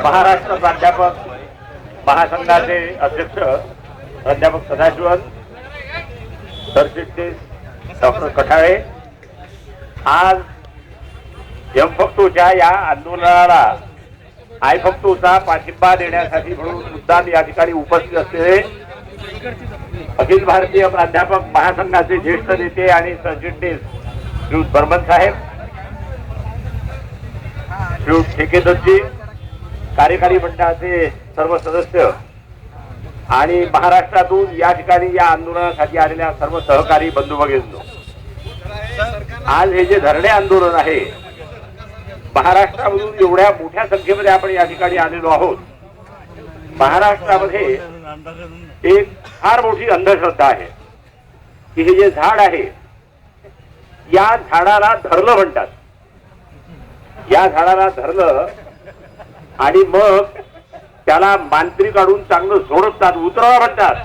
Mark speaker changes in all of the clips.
Speaker 1: महाराष्ट्र प्राध्यापक महासंघाचे अध्यक्ष प्राध्यापक सदाशिवन सरचिटणीस डॉक्टर कठाळे आज एमफक्तोच्या या आंदोलनाला आयफक्तोचा पाठिंबा देण्यासाठी म्हणून मुद्दाम या ठिकाणी उपस्थित असलेले अखिल भारतीय प्राध्यापक महासंघाचे ज्येष्ठ नेते आणि सरचिटणीस श्री बर्मन साहेब, श्री ठेकेदारजी, कार्यकारी मंडळाचे सर्व सदस्य आणि महाराष्ट्रातून या ठिकाणी या आंदोलनासाठी आलेल्या सर्व सहकारी बंधू भगिनींनो, आज हे जे धरणे आंदोलन आहे, महाराष्ट्रामधून एवढ्या मोठ्या संख्येमध्ये आपण या ठिकाणी आलेलो आहोत. महाराष्ट्रामध्ये एक फार मोठी अंधश्रद्धा आहे की हे जे झाड आहे या झाडाला धरलं म्हणतात. या झाडाला धरलं आणि मग त्याला मांत्री काढून चांगलं झोडपतात, उतरवा म्हणतात.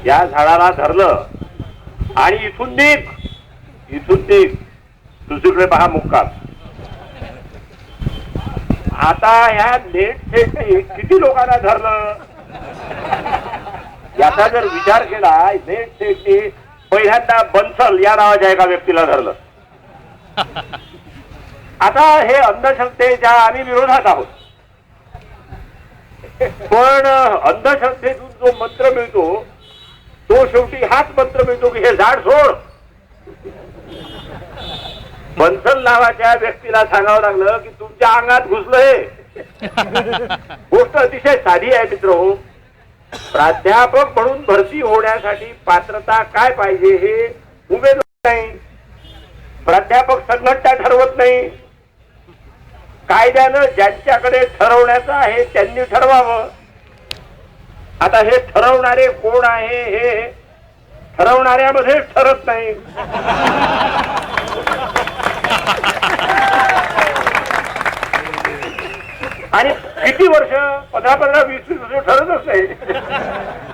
Speaker 1: या झाडाला धरलं आणि इथून निघ दुसरीकडे पहा मुक्काम. आता ह्या नेट सेटने किती लोकांना धरलं याचा जर विचार केला, नेट सेटने पहिल्यांदा बन्सल या नावाच्या एका व्यक्तीला धरलं. आता हे अंधश्रद्धेच्या आम्ही विरोधात आहोत, पण अंधश्रद्धेतून जो मंत्र मिळतो तो शेवटी हाच मंत्र मिळतो की हे झाड सोड. बन्सल नावाच्या व्यक्तीला सांगावं लागलं की तुमच्या अंगात घुसलंय. गोष्ट अतिशय साधी आहे मित्र. प्राध्यापक म्हणून भरती होण्यासाठी पात्रता काय पाहिजे हे उमेदवार नाही, प्राध्यापक संघटना ठरवत नाही. कायद्यानं ज्यांच्याकडे ठरवण्याचं आहे त्यांनी ठरवावं. आता हे ठरवणारे कोण आहे हे ठरवणाऱ्यामध्येच ठरत नाही. आणि किती वर्ष 15, 20 वर्ष ठरतच नाही.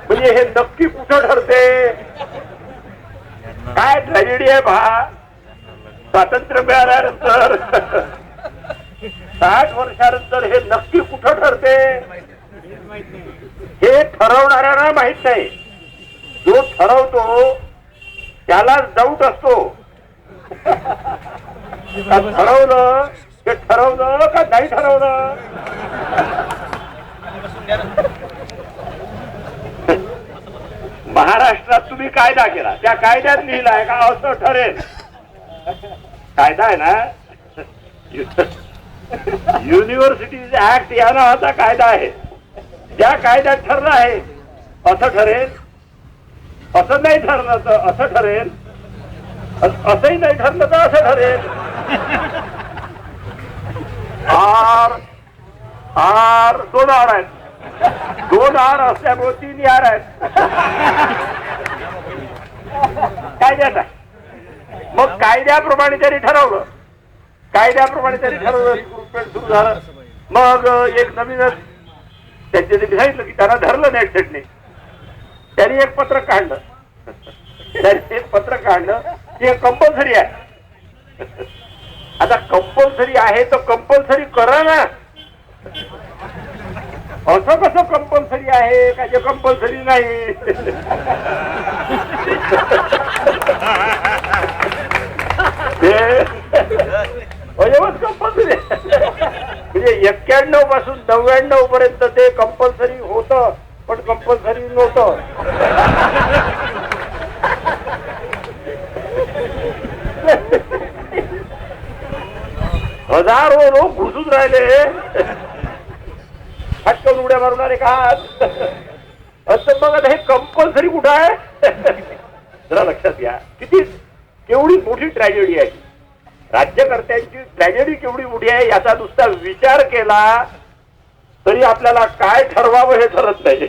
Speaker 1: म्हणजे हे नक्की कुठं ठरते? काय ट्रॅजेडी आहे पहा. स्वातंत्र्य मिळाल्यानंतर 60 वर्षानंतर हे नक्की कुठं ठरते हे ठरवणाऱ्यांना माहित नाही. जो ठरवतो त्याला डाऊट असतो. ठरवलं ते ठरवलं का नाही ठरवलं. महाराष्ट्रात तुम्ही कायदा केला, त्या कायद्यात लिहिलाय का असं ठरेल. कायदा आहे ना, युनिव्हर्सिटीज ऍक्ट या नावाचा कायदा आहे. त्या कायद्यात ठरलं आहे असं ठरेल, असं नाही ठरलं तर असं ठरेल, असंही नाही ठरलं तर असं ठरेल. आर 2 आर आहेत, 2 आर असल्यामुळे 3 आर आहेत. कायद्यात आहे. मग कायद्याप्रमाणे त्यांनी ठरवलं, रिक्रुटमेंट सुरू झालं. मग एक नवीनच त्यांनी सांगितलं की त्यांना धरलं नेट सेटने. त्यांनी एक पत्रक काढलं ते कंपल्सरी आहे. आता कंपल्सरी आहे तर कंपल्सरी करा ना. असं कसं कंपल्सरी आहे का जे कंपल्सरी नाही. कंपल्सरी म्हणजे 91 पासून 99 पर्यंत ते कंपल्सरी होतं, पण कंपल्सरी नव्हतं. हजारो लोक घुसून राहिले, फटकन उड्या मारणारे का. असं बघा हे कंपल्सरी कुठं आहे. जरा लक्षात घ्या केवढी मोठी ट्रॅजेडी आहे. राज्यकर्त्यांची ट्रॅजेडी केवढी मोठी आहे याचा नुसता विचार केला तरी आपल्याला काय ठरवावं हे ठरत नाही.